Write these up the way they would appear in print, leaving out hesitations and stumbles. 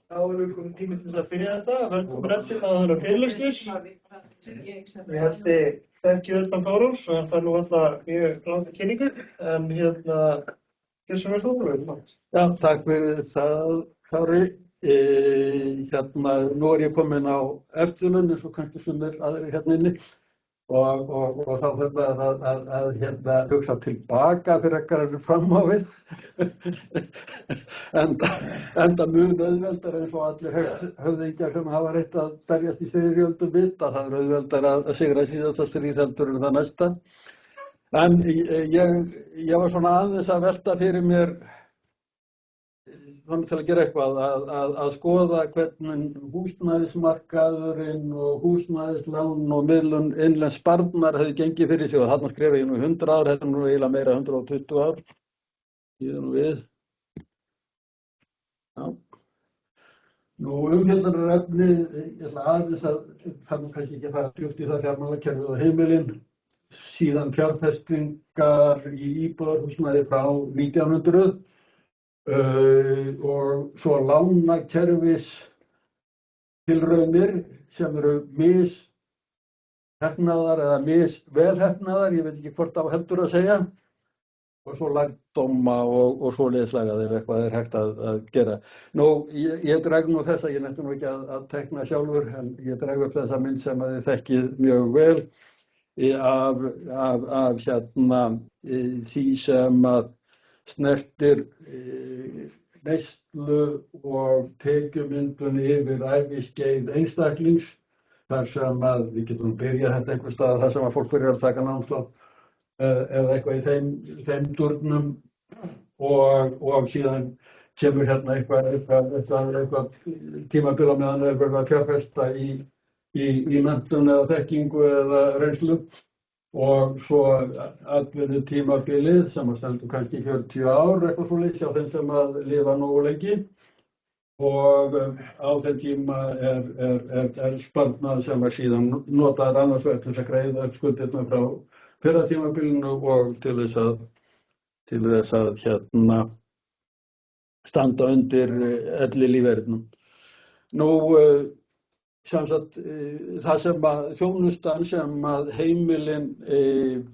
Þá erum við komin tími til að byrja þetta. Velkomin eftir að það fyrirlestur. Ég heiti Þekki Örn Þóróls og það nú alltaf mjög langt kynningu. En hér sem þú fyrir. Já, takk fyrir það, Kári. Nú ég komin á eftirlaun eins og kannski sumir aðrir hérna inni og þá að hugsa tilbaka fyrir ekkert fram á við. Enda mun auðveldar eins og allir höfðingjar sem hafa reynt að berjast í styrjöldum vita. Það auðveldar að sigra síðasta stríð heldur en það næsta. En ég var svona aðeins að velta fyrir mér þannig til að gera eitthvað að skoða hvernig húsnæðismarkaðurinn og húsnæðislán og miðlun innlends sparnaðar hefði gengið fyrir sig og þarna skrifa ég nú 100 ár, þetta nú eiginlega meira 120 ár. Ég nú við. Já. Nú umfjöllunarefni, ég ætla aðeins að það nú kannski ekki að fara djúpt í það fjármálakerfið og heimilin, síðan fjárfestingar í íbúðarhúsnæði frá 1900. Og svo lánakerfis tilraunir sem eru mishefnaðar eða misvelhefnaðar, ég veit ekki hvort það heldur að segja, og svo lærdóma og svoleiðislagað ef eitthvað hægt að gera. Nú, ég dreg nú þessa, ég nefndi nú ekki að tekna sjálfur, en ég dreg upp þessa mynd sem að þið þekkið mjög vel af því sem að snertir neyslu og tekjumyndun yfir æviskeið einstaklings þar sem að við getum byrjað þetta einhvers staðar þar sem að fólk byrjar að taka námslán eða eitthvað í þeim durnum og síðan kemur hérna eitthvað tímabil á meðan er verið að fjárfesta í menntun eða þekkingu eða reynslu. Og svo atvinnu tímabilið sem að stendur kannski 40 ár eitthvað svoleiðis hjá þeim sem að lifa nógu lengi og á þeim tíma er sparnaður sem er síðan notaður annars vegar til þess að greiða upp skuldirnar frá fyrra tímabilinu og til þess að standa undir ellilífeyrinum. Nú það sem að þjónustan sem að heimilin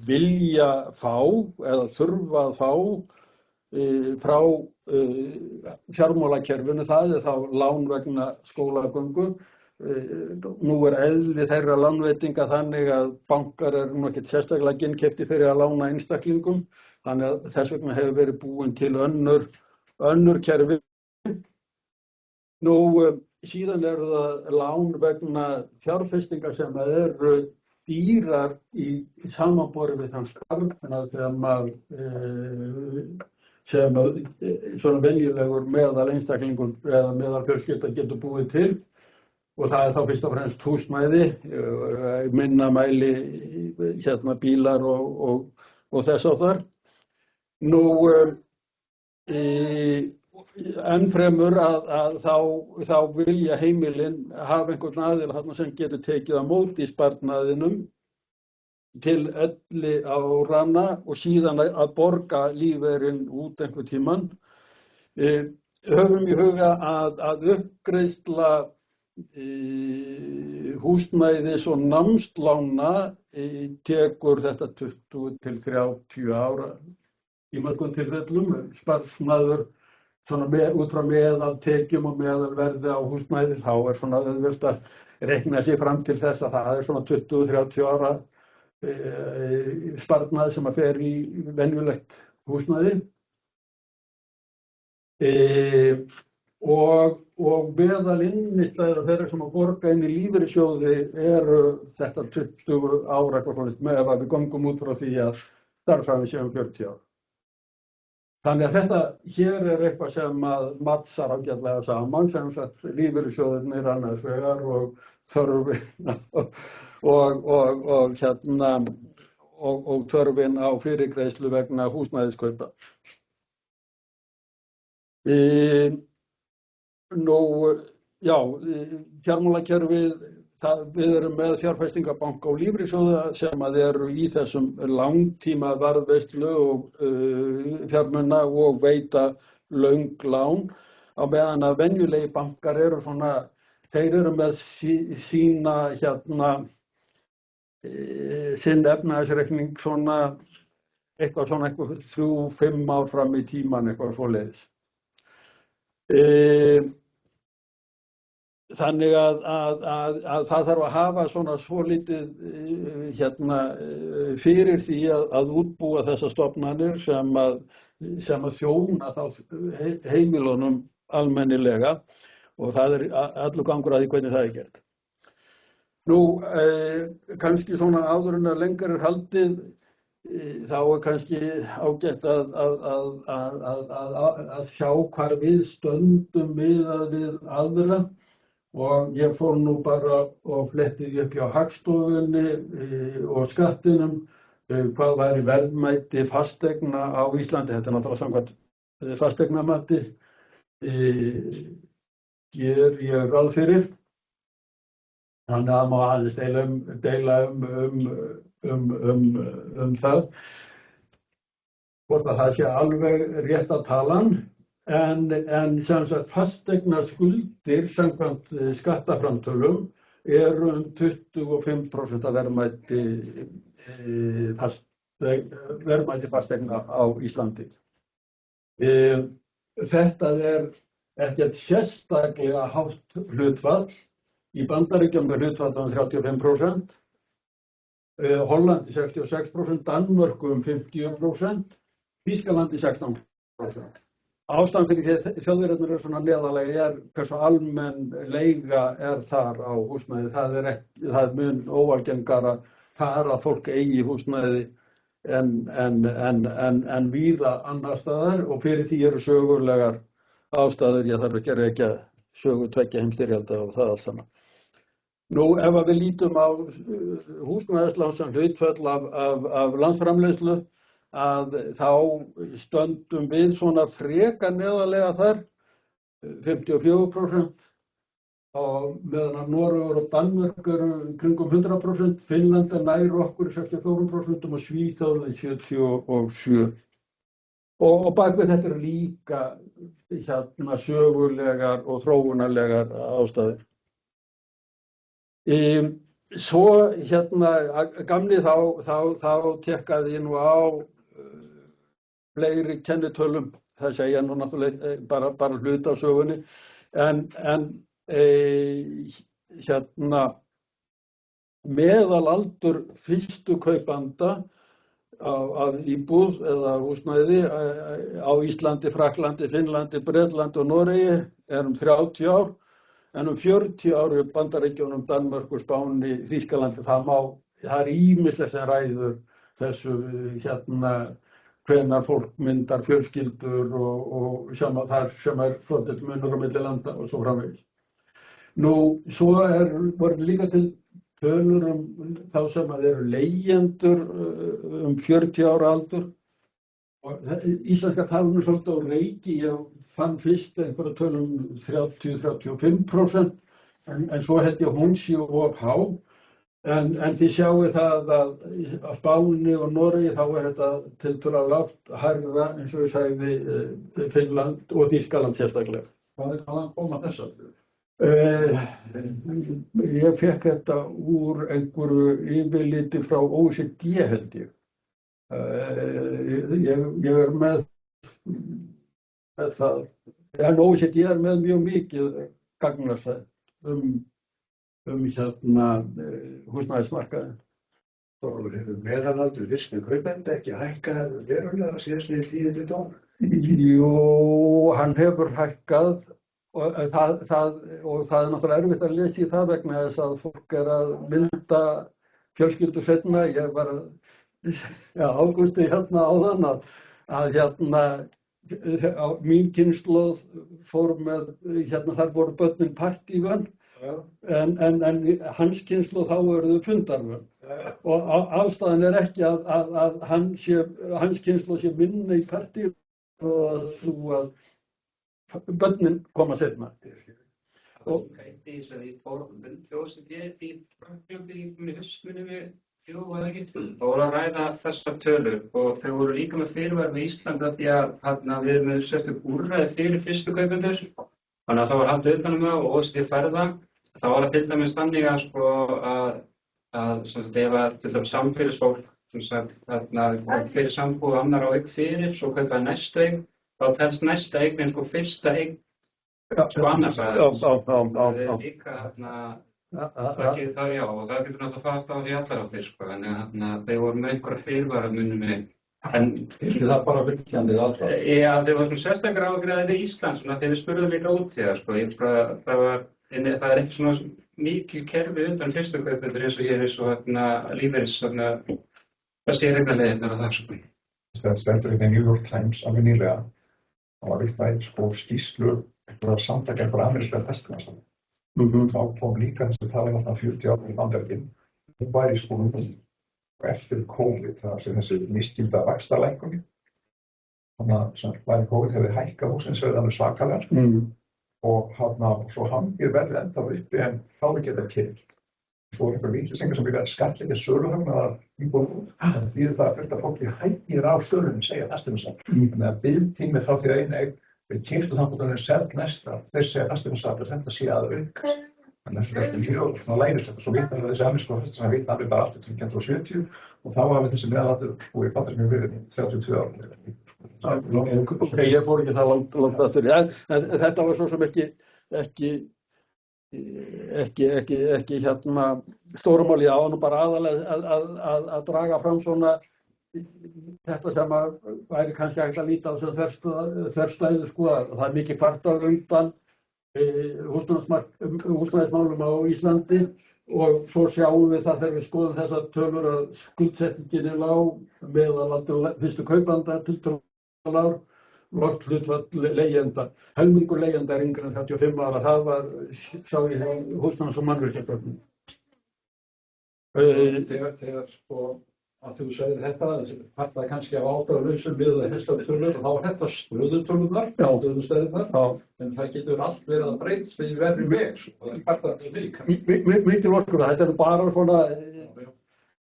vilja fá eða þurfa að fá frá fjármálakerfinu, það er þá lán vegna skólagöngu. Nú er eðli þeirra lánveitinga þannig að bankar eru nú ekkert sérstaklega ginnkeyptir fyrir að lána einstaklingum, þannig að þess vegna hefur verið búin til önnur kerfi. Nú síðan eru það lán vegna fjárfestingar sem eru dýrar í samanborði við þann sparnað sem svona venjulegur meðal einstaklingur eða meðal fjölskylda getur búið til og það er þá fyrst og fremst húsnæði, minna mæli bílar og þess áttar. Nú enn fremur að þá vilja heimilin hafa einhvern aðila þarna sem getur tekið á móti sparnaðinum til elliáranna og síðan að borga lífeyrinn út einhvern tímann. Höfum í huga að uppgreiðsla húsnæðis og námslána tekur þetta 20 til 30 ára í mörgum tilfellum. Sparnaður svona út frá meðaltekjum og meðalverði á húsnæði, þá er svona auðvelt að reikna sig fram til þess að það er svona 20-30 ára sparnað sem að fer í venjulegt húsnæði. Og meðalinnistæður þeirra sem að borga inn í lífeyrissjóði eru þetta 20 ára eitthvað svona með að við göngum út frá því að starfsævi séum 40 ár. Þannig að þetta hér er eitthvað sem að mattsar ágætlega saman, sem sagt lífeyrissjóðirnir annars vegar og þörfin og þörfin á fyrirgreiðslu vegna húsnæðiskaupa. Nú, já, fjármálakerfið, við erum með fjárfestingabanka og lífeyrissjóða sem að eru í þessum langtíma varðveislu og fjármuna og veita löng lán á meðan að venjulegi bankar eru svona, þeir eru með sína sinn efnahagsreikning svona eitthvað 3-5 ár fram í tímann, eitthvað svoleiðis. Þannig að það þarf að hafa svona svolítið fyrir því að útbúa þessar stofnanir sem að þjóna þá heimilunum almennilega og það allur gangur að því hvernig það gert. Nú, kannski svona áður en að lengur haldið, þá kannski ágætt að sjá hvar við stöndum miðað við aðra. Og ég fór nú bara og fletti upp hjá Hagstofunni og skattinum hvað væri verðmæti fasteigna á Íslandi. Þetta náttúrulega samkvæmt fasteignamati ger ég ráð fyrir. Þannig að má aðeins deila það. Hvort að það sé alveg rétta talan. En sem sagt fasteignaskuldir samkvæmt skattaframtölum eru 25% af verðmæti fasteigna á Íslandi. Þetta ekkert sérstaklega hátt hlutfall. Í Bandaríkjunum hlutfall 35%, Hollandi 66%, Danmörku 50%, Þýskalandi 16%. Ástæðan fyrir því Þjóðverjarnir eru svona neðarlega hversu almenn leiga þar á húsnæði. Það mun óalgengara þar að fólk eigi húsnæði en víða annar staðar og fyrir því eru sögulegar ástæður. Ég þarf ekki að rekja sögu 2 heimsstyrjalda og það allt saman. Nú, ef við lítum á húsnæðislán sem hlutfall af landsframleiðslu, að þá stöndum við svona frekar neðarlega þar, 54%, og meðan að Noregur og Danmörk eru kringum 100%, Finnland nær okkur 64% og Svíþjóð 77%. Og bak við þetta eru líka sögulegar og þróunarlegar ástæður. Svo gamni þá tekkaði ég nú á fleiri kennitölum, það segja nú náttúrulega bara hluta af sögunni, en meðalaldur fyrstu kaupanda af íbúð eða húsnæði á Íslandi, Frakklandi, Finnlandi, Bretlandi og Noregi 30 ár, en 40 ár í Bandaríkjunum, Danmörku, Spáni, Þýskalandi. Það ýmislegt sem ræður þessu hvenær fólk myndar fjölskyldur og þar sem svolítið munur á milli landa og svo framvegis. Nú, svo voru líka til tölur þá sem eru leigjendur 40 ára aldur. Og íslenska talan svolítið á reiki. Ég fann fyrst einhverja tölum 30-35%, en svo held ég hún sé of há. En þið sjáu það að á Spáni og Noregi þá þetta tiltölulega lágt hærra, eins og ég sagði, Finnland og Þýskaland sérstaklega. Hvaðan koma þessar? Ég fékk þetta úr einhverju yfirliti frá OECD held ég. Ég með það. En OECD með mjög mikið gagnasætt húsnæðismarkaðinn. Og hefur meðalaldur fyrstu kaupenda ekki hækkað verulega síðastliðin 10 ár? Jú, hann hefur hækkað og það er náttúrulega erfitt að lesa í það vegna þess að fólk að mynda fjölskyldur seinna. Ég var Ágústi áðan að mín kynslóð fór með, þar voru börnin partívön. En hans kynslóð þá eru þau fundarvön. Og ástæðan ekki að hans kynslóð sé minna í partí og þú að börnin koma seinna. Það gæti þess að í fórhundum þjóðsendið í framfljóði í haustmunum við Jú, var það ekki? Það voru að ræða þessar tölur og þau voru líka með fyrirvara með Ísland af því að við erum með sérstök úrræði fyrir fyrstu kaupendur. Þannig að það var haldið utan um það og OECD færði það. Það var til dæmis þannig að sko að sem sagt ef að til dæmis samfélagsfólk sem sagt fyrir sambúð annar á eign fyrir, svo kaupaði næstu eign, þá telst næsta eignin sko fyrsta eign sko annars aðeins. Það er líka það getur það, já, og það getur náttúrulega fast á því allar á því, sko, en þau voru með einhverja fyrirvara munum við. En það bara virkjandi alltaf? Já, þau voru svona sérstaklega ágreiðir við Ísland, svona þegar við spurðum líka út í það, sko, það er ekki svona mikil kerfi undan fyrstu kaupendur eins og hér er svo lífeyris, það sé reglulegirnar á það, sko. Það stendur í New York Times alveg nýlega, það var eitthvað sko skýrslu, eitthvað samtaka eitthvað amerískar festingar. Þá kom líka þessi tala alltaf 40 ára í Bandaríkin. Hún væri sko og eftir COVID, það sem þessi misskilda vaxtalækkun. Þannig að sem væri COVID hefði hækkað húsnæðisverðið alveg svakalega. Og svo hangir verðið ennþá uppi en þá er ekki þetta kyrrt. Svo er einhver víslisengar sem vilja skattleggja söluhagnaðar íbúðum. Það þýðir það að fullt af fólki hægir á sölunni, segja fasteignasalar. Þannig að biðtími frá því að einu eign við keyptu þannig að það er selt næsta, þeir segja fasteignasalar að þetta sé að aukast. Þannig að þetta er mjög svona lærislegt. Svo vitnar þessi amerísku fasteignasali vitnar alveg bara aftur til 1970 og þá hafi þessi meðalaldur búið í Bandaríkjunum verið í 32 ára. Ok, ég fór ekki það langt aftur. Þetta var svo sem ekki stórumáli á hann og bara aðalega að draga fram svona þetta sem væri kannski hægt að líta á sem þverstæðu, sko, að það er mikið kvartað undan húsnæðismálum á Íslandi og svo sjáum við það þegar við skoðum þessar tölur að skuldsetningin er lág, meðalaldur fyrstu kaupanda tiltölulega lág, lágt hlutfall leigjenda. Helmingur leigjenda er yngri en 35 ára, það var, sá ég húsnæðis- og mannvirkjastofnun. Þegar sko að þú segir þetta, þetta kannski af ábyrgðarlausum við þessar tölur, þá er þetta stöðutölunar, stöðustæðirnar, en það getur allt verið að breytast í verri veg, það er part af því kannski. Mikil orkur, þetta er bara svona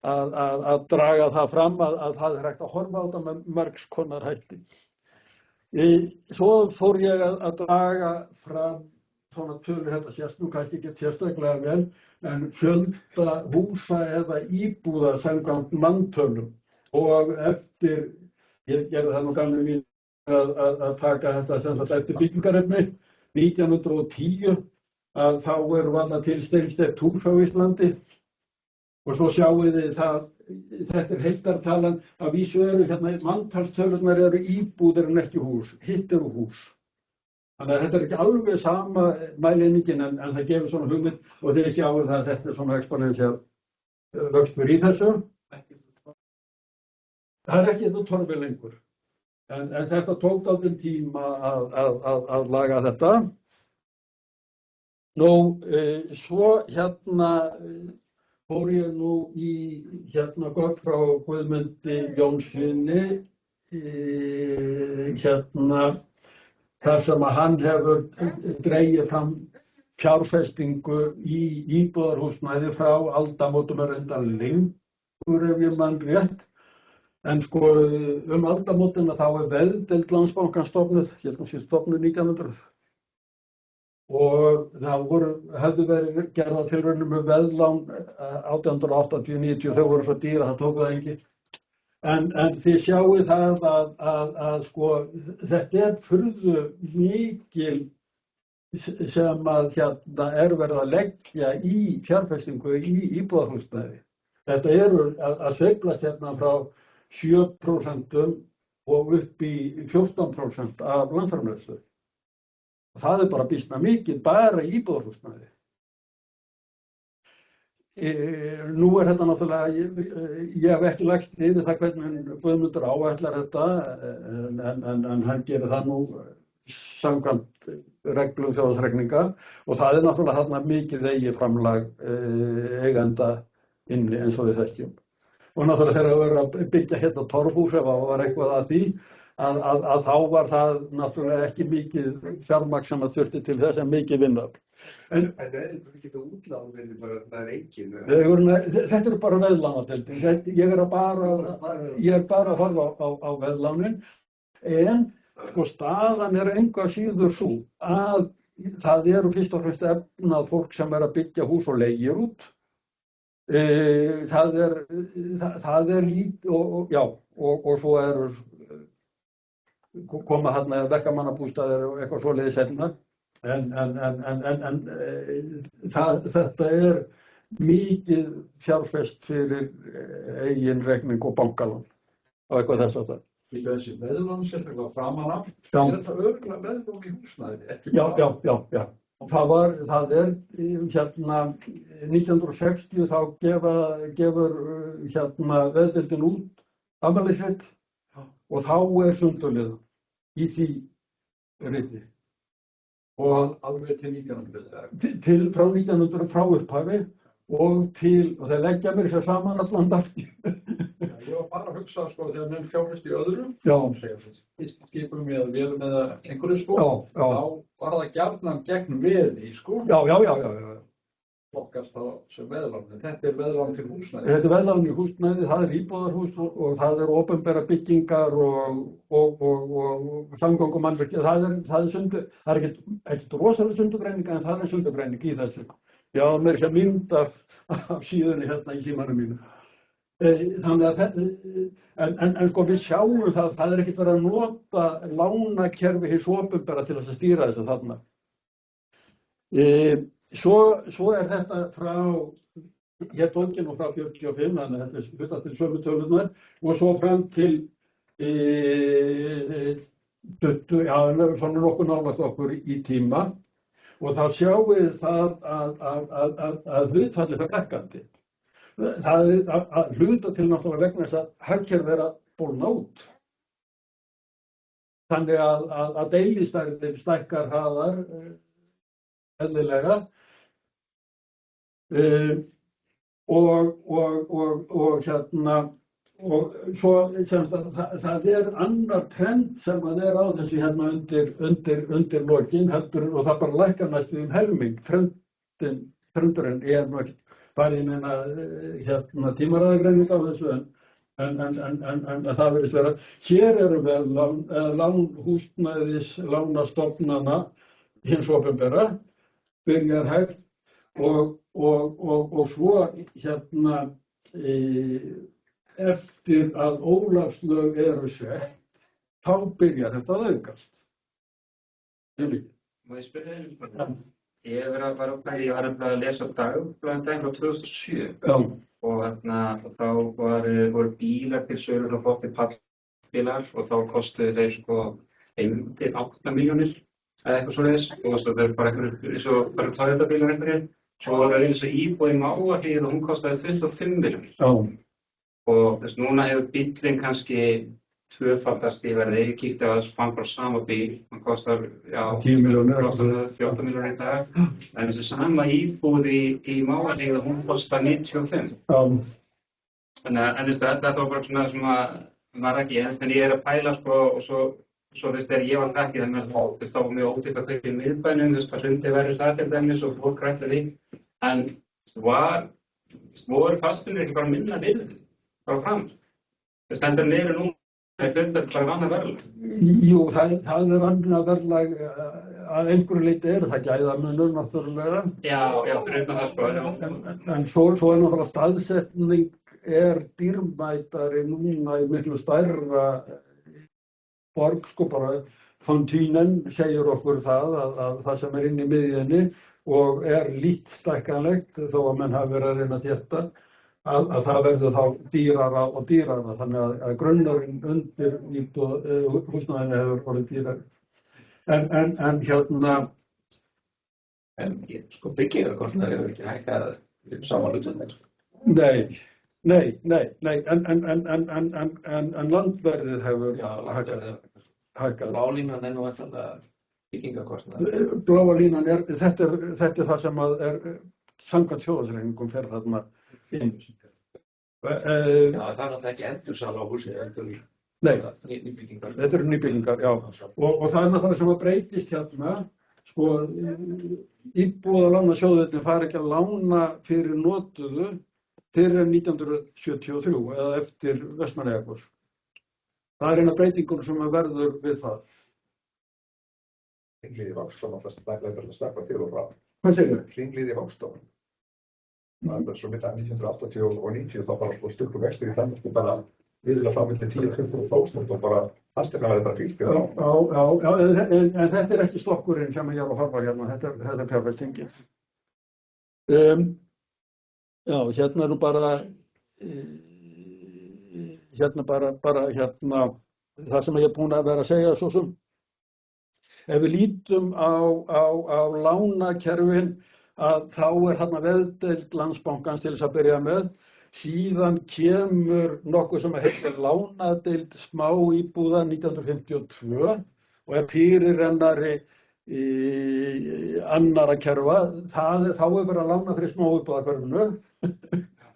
að draga það fram að það er hægt að horfa á þetta með margs konar hætti. Svo fór ég að draga fram svona tölur, þetta sést nú kannski ekki sérstaklega vel, en fjölda húsa eða íbúða samkvæmt manntölum og eftir, ég gerði það nú gamli mín að taka þetta sem sagt eftir byggingarefni, 1910 að þá eru varla til steinsteypt hús á Íslandi og svo sjáum við það, þetta er heildartalan, að vísu eru hérna manntalstölurnar eru íbúðir en ekki hús, hitt eru hús. Þannig að þetta er ekki alveg sama mæleiningin en það gefur svona hugmynd og þið sjáum það að þetta er svona exponential vöxtur í þessu. Það er ekki þetta torfi lengur. En þetta tók dálítinn tíma að laga þetta. Nú, svo hérna fór ég nú í gögn frá Guðmundi Jónssyni, þar sem að hann hefur dregið fram fjárfestingu í íbúðarhúsnæði frá aldamótum er reyndar lengur ef ég man rétt. En sko aldamótina þá er veðdeild Landsbankans stofnuð, stofnuð 1900. Og það hefðu verið gerðar tilraunir með veðlán 1880-90, þau voru svo dýr að það tók það enginn. En þið sjáið það að sko, þetta er furðu mikil sem að hérna er verið að leggja í fjárfestingu í íbúðarhúsnæði. Þetta eru að sveiflast hérna frá 7% og upp í 14% af landsframleiðslu. Það er bara býsna mikið bara í íbúðarhúsnæði. Nú er þetta náttúrulega, ég hef ekki lagt niður það hvernig Guðmundur áætlar þetta, en hann gerir það nú samkvæmt reglum þjóðhagsreikninga og það er náttúrulega þarna mikið eigið framlag eigenda inni eins og við þekkjum. Og náttúrulega þegar það verður að byggja hérna torfhús ef það var eitthvað að því, að þá var það náttúrulega ekki mikið fjármagn sem að þurfti til þess en mikið vinnuafl. En veðlán ekki það útlán verður bara nær engin. Þetta eru bara veðlánadeildin. Ég er bara að horfa á veðlánin, en sko staðan er engu að síður svo að það eru fyrst og fremst efnað fólk sem er að byggja hús og leigir út. Það er lítið og svo eru koma þarna verkamannabústaðir og eitthvað svoleiðis seinna. En þetta er mikið fjárfest fyrir eigin reikning og bankalán og eitthvað þess að það. Í þessi veðlán sem eitthvað framan af, þetta örugglega veðlán í húsnæði? Já. Það er hérna 1960 þá gefur hérna veðdeildin út afmælisrit og þá er sundurliðan í því riti. Og alveg til 1900? Frá 1900 frá upphafi og þeir leggja mér þess að saman allan daginn. Ég var bara að hugsa sko þegar menn fjárfest í öðrum, skipum eða vélum eða einhverju sko, þá var það gjarnan gegn veði sko. Já. Flokkast þá sem veðlán, en þetta er veðlán til húsnæði. Þetta er veðlán í húsnæði, það er íbúðarhús og það er opinbera byggingar og samgöngumannvirki. Það er ekkert rosalega sundurgreining, en það er sundurgreining í þessu. Já, mér er sér mynd af síðunni hérna í símanum mínu. Þannig að en sko við sjáum það er ekkert verið að nota lánakerfi hins opinbera til þess að stýra þessu þarna. Svo er þetta frá Tókin og frá 45, þannig að þetta er hluta til sömu tölurnar og svo fram til svona nokkuð nálægt okkur í tíma og þá sjáum við það að hlutfallið fer hækkandi. Það er að hluta til náttúrulega vegna þess að hagkerfið er að bólna út. Þannig að deilistærðir stækkar hraðar eðlilega og svo það er annar trend sem að er á þessu hérna undir lokin heldur og það bara lækkar næstu helming. Trendurinn er nú ekki farið meina hérna tímaræðagreining á þessu en það verðist vera. Hér eru lán húsnæðis lánastofnana hins opinbera byrjar hægt og svo hérna eftir að Ólafslög eru sett, þá byrjar þetta að aukast. Má ég spyrja þér? Ég var að lesa dagblaðið frá 2007 og þá voru bílar til sölu og flotti pallbílar og þá kostuðu þeir sko 1-8 milljónir eða eitthvað svoleiðis og það er bara eins og bara Toyota-bílar einhverjir. Svo var það eins og íbúð í Mávahlíð og hún kostaði 25 milljónir. Og núna hefur bíllinn kannski tvöfaldast í verði. Ég kíkti á þess fann bara sama bíl. Hann kostar 10 milljónir. Kostar 14 milljónir í dag. En þessi sama íbúð í Mávahlíð og hún kostar 95. Þannig að þetta var bara svona sem að maður ekki. En ég er að pæla sko og svo þegar ég var ekki þannig að þá var mjög ódýrt að kaupa í miðbænum, það hrundi verið það til dæmis og fólk rættu því. En voru fastbílar ekki bara minna niður, bara fram. Það stendur niður nú, það hlutar bara annað verðlag. Jú, það er annað verðlag, að einhverju leyti er það gæðamunur náttúrulega. Já, fyrir utan það sko. En svo er náttúrulega staðsetning er dýrmætari núna í miklu stærra borg, sko bara Fontínen segir okkur það að það sem er inn í miðjunni og er lít stækkanlegt þó að menn hafi verið að reyna að þétta að það verður þá dýrara og dýrara þannig að grunnurinn undir húsnæðinu hefur orðið dýrari. En hérna En sko byggingarkostnaður hefur ekki hækkað sama hlutfall. Nei, en landverðið hefur hækkað. Bláa línan er nú alltaf byggingarkostnaður. Bláa línan þetta er það sem er samkvæmt þjóðhagsreikningum fer þarna inn. Það er náttúrulega ekki endursala á húsi, Nei, nýbyggingar. Þetta eru nýbyggingar, já. Og það er náttúrulega sem að breytist hérna sko, íbúðalánasjóðirnir fara ekki að lána fyrir notuðu fyrir 1973 eða eftir Vestmannaeyjagos. Það er eina breytingur sem verður við það. Hringlið í Vágstofn alltaf stakka til og frá. Hvað segir þau? Hringlið í Vágstofn. Það er svo mitt að 1980 og 90 þá bara sko stukku vextir í Danmörku bara viðlega frá milli 10-20% og bara fasteignaverðið bara fylgir það. Já, en þetta er ekki slokkurinn sem ég er að horfa hérna, þetta er fjárfestingin. Já, hérna er nú bara það sem ég er búinn að vera að segja svo sem. Ef við lítum á lánakerfin að þá er þarna veðdeild Landsbankans til þess að byrja með. Síðan kemur nokkuð sem heitir lánadeild smá íbúða 1952 og er fyrirrennari annarra kerfa. Þá er verið að lána fyrir smá íbúðahverfinu.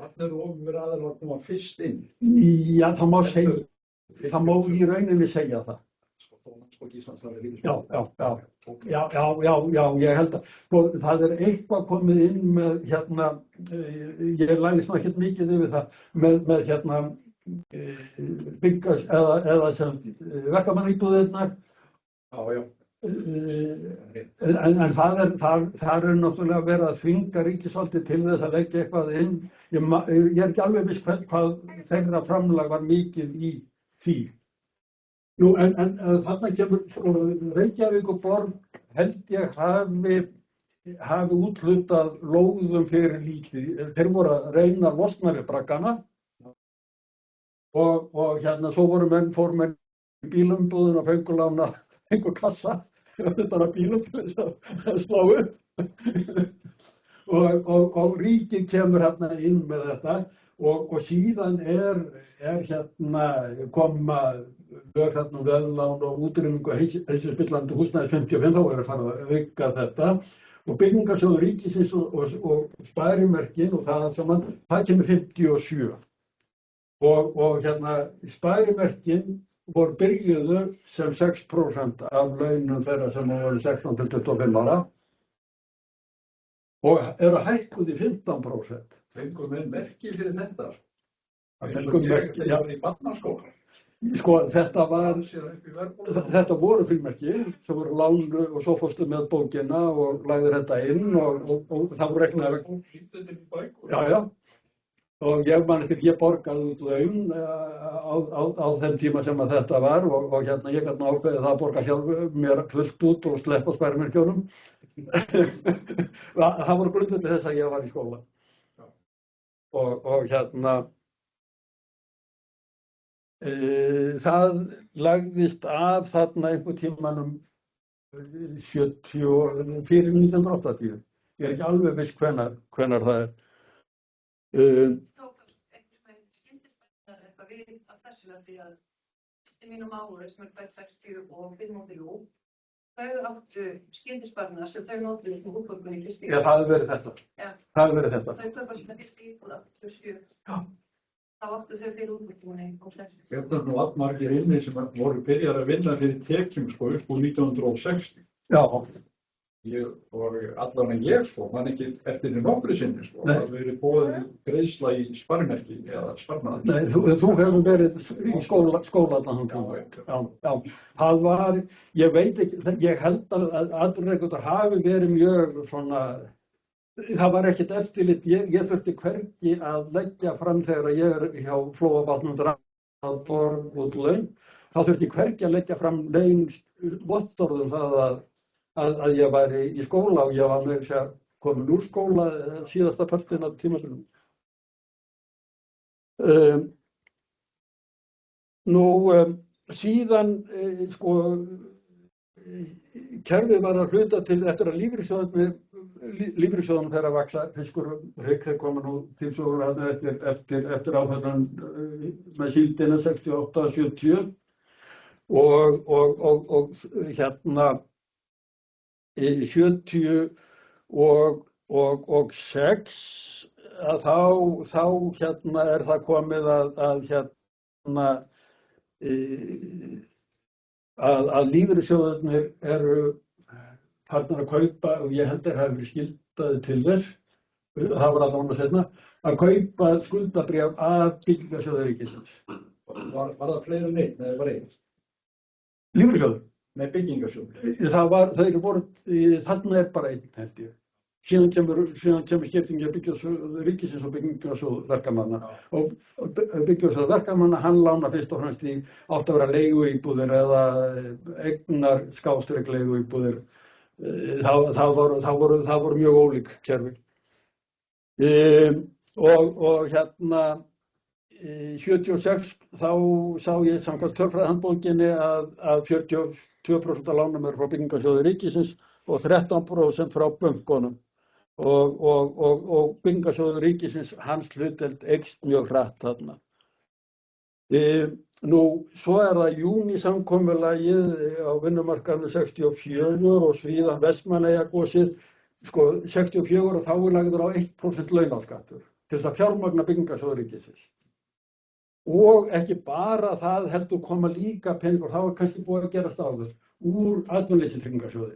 Þarna eru opinberir aðilar að koma fyrst inn. Já, það má í rauninni segja það. Já, ég held að það er eitthvað komið inn með hérna, ég lagðist nú ekkert mikið yfir það, með hérna byggas eða sem verkamannýbúðirnar. Já. En það er náttúrulega verið að þvinga ríkisvaldið til þess að leggja eitthvað inn. Ég er ekki alveg viss hvað þeirra framlag var mikið í því. Nú, en þarna kemur Reykjavíkurborg held ég hafi úthlutað lóðum fyrir líkið. Þeir voru að reyna að losna við braggana og hérna svo fóru menn í bílumbúðin og fengu lána einhver kassa utan að bílum til þess að slá upp. og ríkið kemur hérna inn með þetta og síðan er hérna koma lög þarna veðlán og útrýmingu heilsuspillandi húsnæðis 55 þá er að fara að auka þetta og byggingarsjóður ríkisins og spærimerkin og það kemur 57 og hérna spærimerkin voru byrjuðu sem 6% af launum þeirra sem voru 16 til 25 ára og eru hækkuð í 15%. Fengur menn merki fyrir þetta? Já, í barnaskóla. Sko, þetta voru frímerki sem voru lánu og svo fórstu með bókina og lagðir þetta inn og það voru reiknaði. Já. Og ég man eftir, ég borgaði út laun á þeim tíma sem að þetta var og hérna ég gæti ákveðið það að borga sjálf mér fullt út og sleppa spærmerkjónum. Það voru grundvöldið þess að ég var í skóla. Og hérna það lagðist af þarna einhver tímanum 70 fyrir 1980. Ég er ekki alveg viss hvenær það er. Tók einhvers með skyndispænar eitthvað við af þessu að því að fyrstu mínum ári sem er bætt 60 og 53 þau áttu skyndispænar sem þau notuðu í útborgun í fyrstu. Já, það hefur verið þetta. Já. Það hefur verið þetta. Þau kaupa sína fyrstu íbúð 87. Já. Þá áttu þau fyrir útborgunni og þessu. Hérna er nú allmargir inni sem voru byrjar að vinna fyrir tekjum sko upp úr 1960. Já. Allan en ég sko, man ekki eftir nokkru sinni sko, það hefur verið boðið greiðsla í sparmerki eða sparnaði. Nei, þú hefur verið í skóla allan hann. Já. Það var, ég veit ekki, ég held að atvinnurekendur hafi verið mjög svona, það var ekkert eftirlit, ég þurfti hvergi að leggja fram þegar ég er hjá Flóavatnum að borg út laun, þá þurfti ég hvergi að leggja fram laun vottorðum það að ég væri í skóla og ég var með þess að komin úr skóla síðasta partinn af tímabilum. Síðan sko kerfið var að hluta til eftir að lífeyrissjóðunum fer að vaxa, fiskur þeir koma nú til sögur eftir áfallan með síldina 68-70 og hérna 70 og 6 að þá hérna er það komið að hérna að lífeyrissjóðirnir eru farnir að kaupa, og ég held hafi verið skyldaði til þess, það var allavega seinna, að kaupa skuldabréf af byggingarsjóði ríkisins. Var það fleiri en einn eða var einn? Lífeyrissjóður? Nei, byggingarsjóður. Þeir voru, þarna bara einn held ég. Síðan kemur skiptingin byggingarsjóð ríkisins og byggingarsjóð verkamanna. Og byggingarsjóð verkamanna, hann lána fyrst og fremst í átt að vera leiguíbúðir eða eignar skástrík leiguíbúðir. Það voru mjög ólík kerfi. Og hérna 76 þá sá ég samkvæmt tölfræðihandbókinni að 42% af lánum eru frá byggingarsjóði ríkisins og 13% frá bönkunum. Og byggingarsjóður ríkisins, hans hlutdeild eykst mjög hratt þarna. Svo það júnísamkomulagið á vinnumarkaðinu 64 og síðan Vestmannaeyjagosið, 64 og þá lagður á 1% launaskattur til þess að fjármagna byggingarsjóður ríkisins. Og ekki bara það heldur koma líka peningur, það var kannski búið að gerast áður, úr atvinnuleysistryggingarsjóði.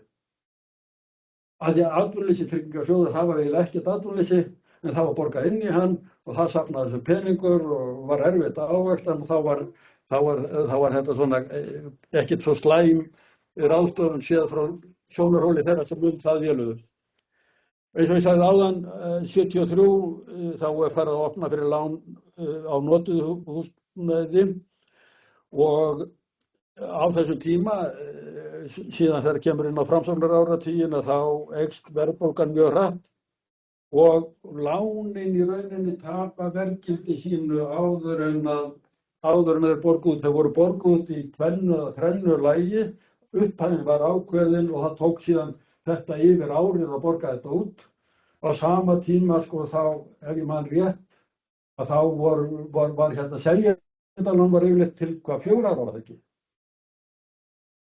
Af því að atvinnuleysistryggingarsjóður, það var eiginlega ekkert atvinnuleysi, en það var borgað inn í hann og það safnaði þessu peningur og var erfitt að ávaxta og þá var þetta svona ekkert svo slæm ráðstöfun séð frá sjónarhóli þeirra sem það véluðu. Eins og ég sagði áðan, 73 þá farið að opna fyrir lán á notuðu húsnæði og á þessum tíma, síðan þegar kemur inn á framsóknaráratugina, þá eykst verðbólgan mjög hratt og lánin í rauninni tapa verðgildi sínu áður en þeir borguðu út. Þeir voru borguðu út í 2 eða 3 lagi, upphæðin var ákveðin og það tók síðan þetta yfir árið að borga þetta út. Á sama tíma, þá, ef ég man rétt, að þá var hérna seljendalan var yfirleitt til 4 ára, var það ekki?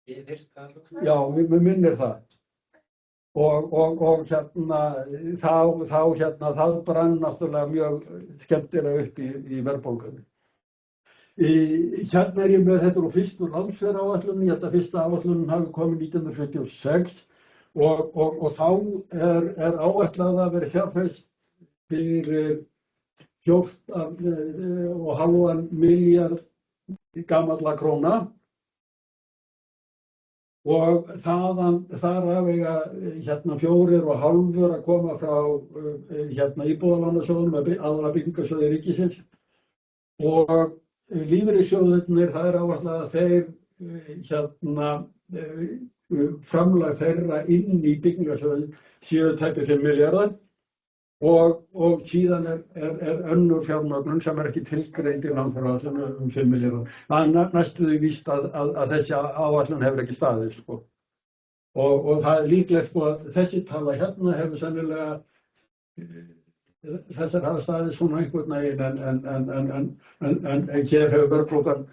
Ég heyrt það alveg. Já, mér minnir það. Og hérna, það brann náttúrulega mjög skemmtilega upp í verðbólgunni. Hérna ég með þetta fyrstu landsfjáráætlunin, þetta fyrsta áætlunin hafi komið 1976 og þá áætlað að vera fjárfest fyrir 14,5 milljarð gamalla króna. Og þar af eiga 4,5 að koma frá íbúðalánasjóðum, aðallega byggingarsjóði ríkisins. Og lífeyrissjóðirnir, það áætlað að þeir framlag þeirra inn í byggingarsjóðin séu tæpir 5 milljarðar og síðan önnur fjármögnun sem ekki tilgreind í landfjármálaáætlun 5 milljarðar. Það næstuði víst að þessi áætlun hefur ekki staðið. Og það líklegt að þessi tala hérna hefur sennilega þessar hafa staðið svona einhvern veginn en hér hefur verðbólgan.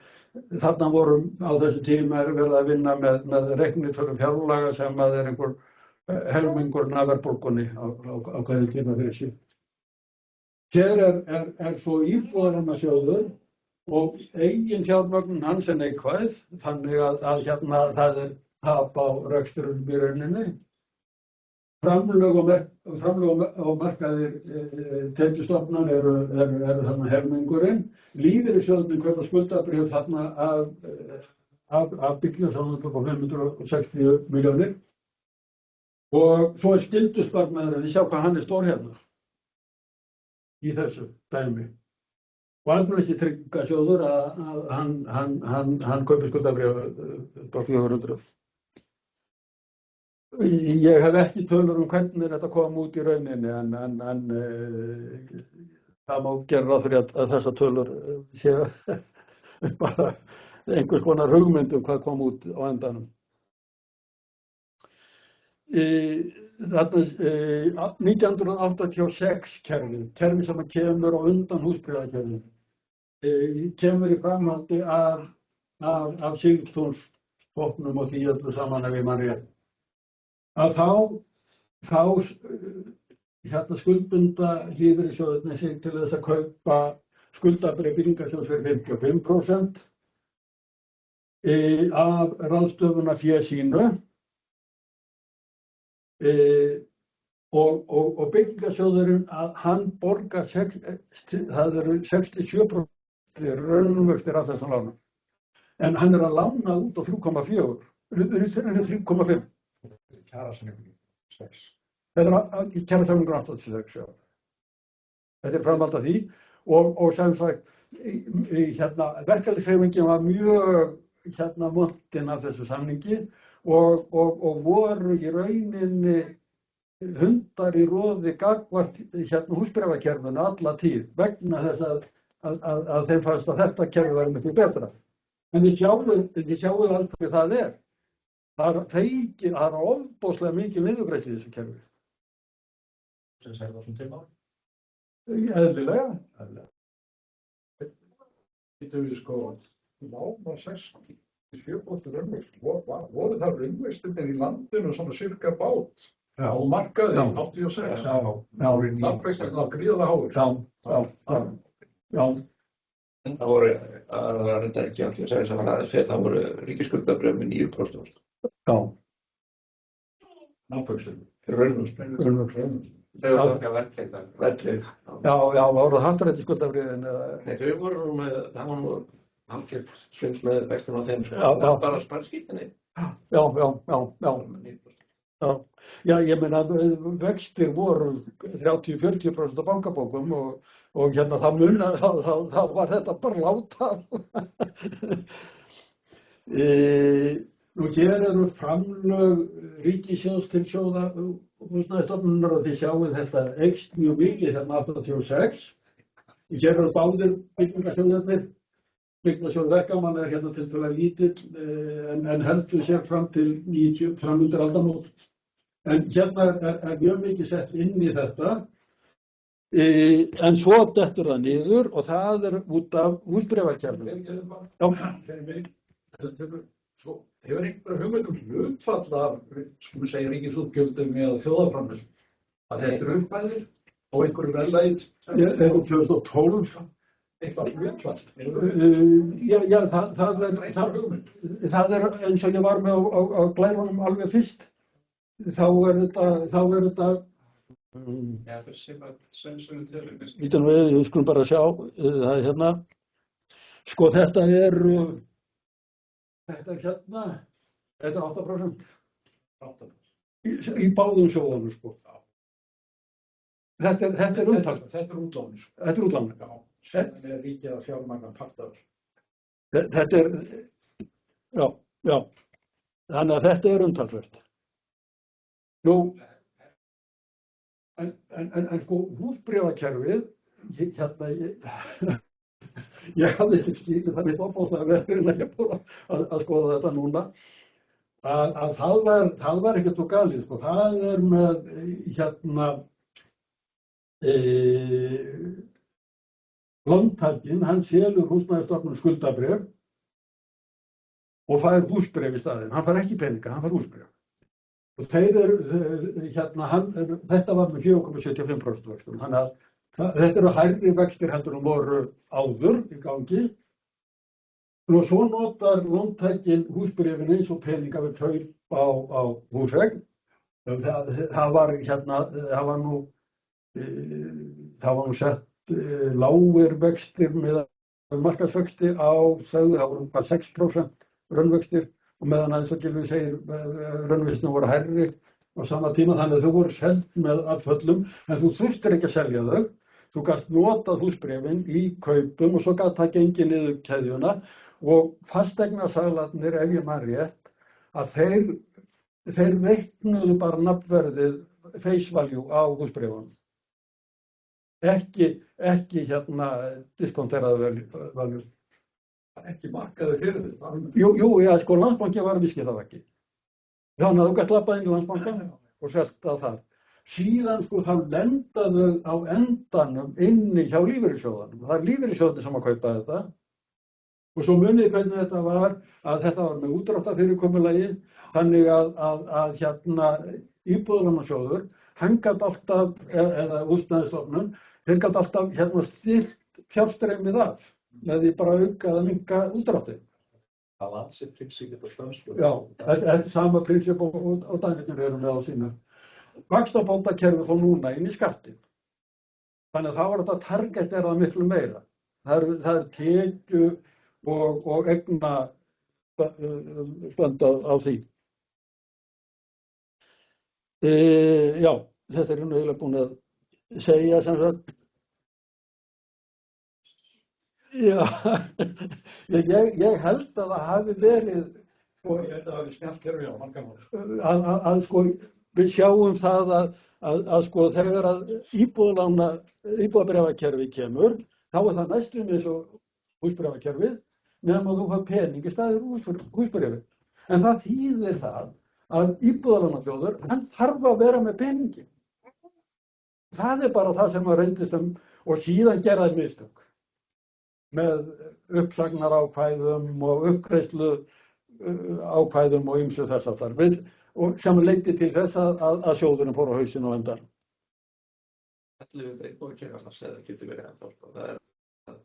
Þarna vorum á þessu tíma verið að vinna með reiknitölum fjárlaga sem einhver helmingurinn af verðbólgunni á hverju tíma fyrir sig. Hér svo íbúðalánasjóður og eigin fjármögnun hans neikvæð, þannig að hérna það tap á rekstrinum í rauninni. Framlög og markaðir tekjustofnar eru þarna helmingurinn. Lífeyrissjóðirnir kaupa skuldabréf þarna af byggingarsjóðnum upp á 560 milljónir. Og svo skyldusparnaður, þið sjá hvað hann stór hérna í þessu dæmi. Og atvinnuleysistryggingarsjóður að hann kaupir skuldabréf upp á 400. Ég hef ekki tölur hvernig þetta kom út í rauninni en það má gera ráð fyrir að þessar tölur séu bara einhvers konar hugmynd hvað kom út á endanum. Þarna 1986 kerfi sem kemur á undan húsbréfakerfinu, kemur í framhaldi af Sigurðstúnstoppnum og því öllu saman ef ég man rétt. Að þá skuldbinda lífeyrissjóðirnir sig til þess að kaupa skuldabréf byggingarsjóðs fyrir 55% af ráðstöfunarfé sínu Og byggingarsjóðurinn að hann borgar, það eru 67% raunvöxtir af þessum lánum. En hann að lána út á 3,4, 3,5. Kjarasamningur 6. Þetta kjarasamningur 86, já. Þetta framhald af því og sem sagt, verkalýðshreyfingin var mjög montin af þessu samningi og voru í rauninni hundar í roði gagnvart húsbréfakerfinu alla tíð vegna þess að þeim fannst að þetta kerfi væri miklu betra. En þið sjáuð aldrei það er. Það er ofboðslega mikið niðurgreiðslu í þessu kerfi. Sem segir það sem tíma? Eðlilega. Getum við sko lána 67% raunvöxt. Voru það raunvextirnir í landinu svona cirka bát á markaði 86? Landvextirnir var gríðarlega háir. Já. Það voru, það var reyndar ekki 86 sem hann aðeins fyrir, það voru ríkisskuldabréf með 9%. Já. Landvextirnir. Raunvöxt. Þau voru ekki að verðtryggða. Verðtryggð. Já, voru það hattarættiskuldabréfin eða? Nei, þau voru nú með, það var nú hálfgerð svindl með vextina á þeim, sko. Já. Það var bara spariskiptinni. Já, ég meina vextir voru 30-40% á bankabókum og þá var þetta bara láta. Nú hér eru framlög ríkissjóðs til húsnæðisstofnunar og þið sjáið þetta eykst mjög mikið hérna 86. Hér eru báðir byggingarsjóðirnir. Byggingarsjóður verkamanna hérna tiltölulega lítill en heldur sér fram til 90, fram undir aldamót. En hérna er mjög mikið sett inn í þetta. En svo dettur það niður og það er út af húsbréfakerfinu. Svo hefur einhver hugmynd hlutfall af, skulum segja, ríkisútgjöldum eða þjóðarframleiðslu, að þetta eru upphæðir á einhverju verðlagið? Eða 2012. Eitthvað hlutfall? Já, það er eins og ég var með á glærunum alveg fyrst. Þá er þetta Já, það sé bara sömu tölur. Við skulum bara sjá, það er hérna. Sko þetta er hérna, þetta er 8%. Í báðum sjóðunum, sko. Þetta er umtalsvert. Þetta er útláni, sko. Þetta er útláni. Já, sennan er ríkið að fjármagna partar. Þetta er, já. Þannig að þetta er umtalsvert. Nú, en sko húsbréfakerfið, ég hafði ekki skilið það mitt ofbóðslega verður en ég er búin að skoða þetta núna, að það var ekkert svo galið, sko. Það er með lántakinn, hann selur húsnæðisstofnun skuldabréf og fær húsbréf í staðinn. Hann fær ekki peninga, hann fær húsbréf. Og þeir eru, þetta var með 4,75% vöxtum, þannig að þetta eru hærri vextir heldur voru áður í gangi. Og svo notar lántakinn húsbréfin eins og peninga við kaup á húseign. Það var nú sett lágir vextir með markaðsvexti á, það voru 6% raunvextir. Og meðan eins og Gylfi segir, raunvextirnir voru hærri á sama tíma, þannig að þau voru selt með afföllum, en þú þurftir ekki að selja þau. Þú gast notað húsbréfin í kaupum og svo gat það gengið niður keðjuna og fasteignasalarnir, ef ég man rétt, að þeir reiknuðu bara nafnverðið face value á húsbréfunum. Ekki diskonteraðu value. Ekki markaði fyrir þetta. Jú, sko Landsbanki var viðskiptavakki. Þannig að þú gæst labbað inn í Landsbanka og selt það þar. Síðan sko þá lendaðu á endanum inni hjá lífeyrissjóðanum. Það er lífeyrissjóðanum sem að kaupa þetta. Og svo munið hvernig þetta var, að þetta var með útdráttafyrirkomulagi, þannig að íbúðalánasjóður, hann gat alltaf, eða húsnæðisstofnun, hann gat alltaf stillt fjárstreymið af. Með því bara auka eða minnka útdráttið. Það var ansi prinsipið og stönnslu. Já, þetta er sama prinsip og Danirnir eru með á sínu. vaxtabótakerfi fór núna inn í skattinn. Þannig að þá var þetta targetera miklu meira. Það er tekju og eigna bönd á því. Já, þetta er nú eiginlega búin að segja sem sagt. Já, ég held að það hafi verið Ég held að það hafi snjallt kerfi á marga mál. að sko við sjáum það að sko þegar að íbúðabréfakerfi kemur, þá er það næstum eins og húsbréfakerfið, nema þú fær pening í staðir húsbréfi. En það þýðir það að íbúðalánasjóður, hann þarf að vera með peningi. Það er bara það sem að reyndist og síðan gerði mistök með uppsagnarákvæðum og uppgreiðslu ákvæðum og ýmsu þess aftar. Og sem leiddi til þess að sjóðurinn fór á hausinn og endan. Allir við þetta og ekki annars eða getur verið ennþá. Það er að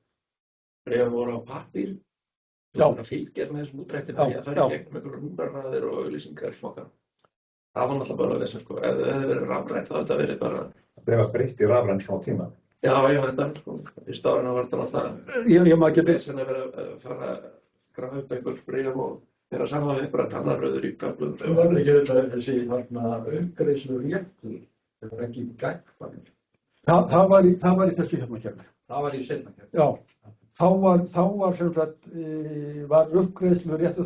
bréfin voru á pappír, það fylgir með þessum útrættum að það er gegn með einhverjum húrarraðir og auglýsingar smokkar. Það var náttúrulega bara þessum sko, ef það hefði verið rafrænt þá hefði það verið bara... Það var breytt í rafrænt svona tíma. Já, þetta er sko, fyrst árinu var þetta náttúrulega... Ég maður getur... Þess að vera að fara að grafa upp einhver bréf og vera saman við einhverja tallaröður í köflum. Svo var ekki þetta þessi uppgreiðslu réttur, það var ekki gagnkvæmur. Það var í þessu kerfi. Það var í seinna kerfi. Já, þá var sem sagt, var uppgreiðslu réttur,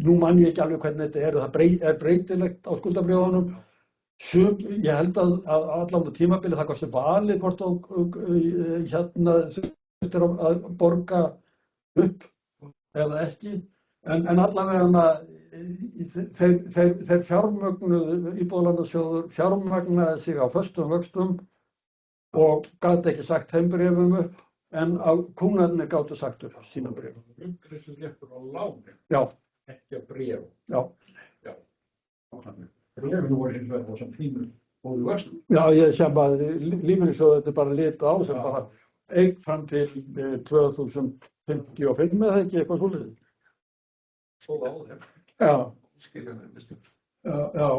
nú man ég ekki alveg hvernig þetta er, það er breytilegt á skuldabréfunum. Ég held að allan á tímabili það kosti valið hvort þurftir að borga upp eða ekki. En allavega þeir fjármögnuðu, íbúðalánasjóður fjármagnaði sig á föstum vöxtum og gat ekki sagt þeim bréfum upp, en kúnnarnir gátu sagt upp sínum bréfum. Uppgreiðslu réttur á láni, Já. ekki á bréfum. Já. Bréfin voru hins vegar þessum fínu góðu vöxtum. Já, ég sem að lífeyrissjóður þetta bara litu á sem bara eign fram til 2055 eða ekki eitthvað svoleiðis. Svo á þeim. Já. Skilja með mistum. Já.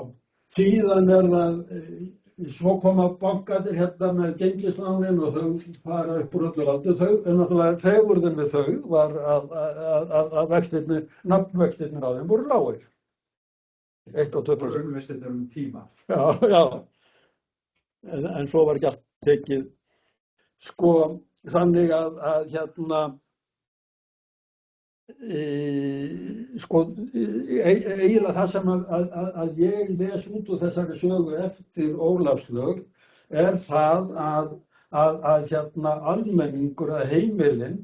Síðan er það, svo koma bankarnir hérna með gengislánin og þau fara upp úr öllu landi. En náttúrulega fegurðin við þau var að vextirnir, nafnvextirnir á þeim voru lágir. 1 og 2%. Raunvextirnir tíma. Já. En svo var ekki allt tekið, sko, þannig að hérna, sko, eiginlega það sem að ég les út úr þessari sögu eftir Ólafslaug er það að hérna almenningur eða heimilin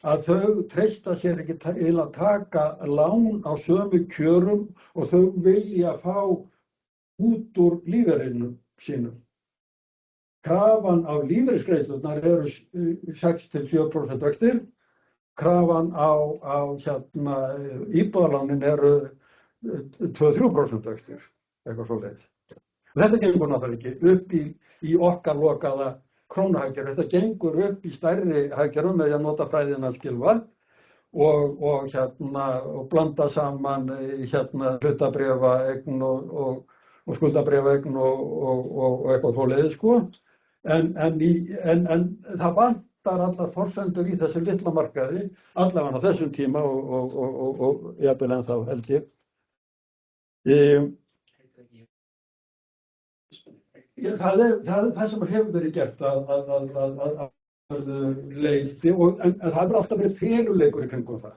að þau treysta sér ekki til að taka lán á sömu kjörum og þau vilja fá út úr lífeyrinum sínum. Krafan á lífeyrisgreiðslurnar eru 6-7% vextir. Krafan á hérna íbúðalánin eru 2-3% vextir, eitthvað svoleiðis. Þetta gengur náttúrulega ekki upp í okkar lokaða krónuhagkerfi. Þetta gengur upp í stærri hagkerfum með að nota fræðina Skilva og hérna og blanda saman hérna hlutabréfaeign og skuldabréfaeign og eitthvað svoleiðis sko. En það vantar allar forsendur í þessu litla markaði, allavega á þessum tíma og jafnvel ennþá held ég. Það sem hefur verið gert að leyti, en það hefur alltaf verið feluleikur í kringum það.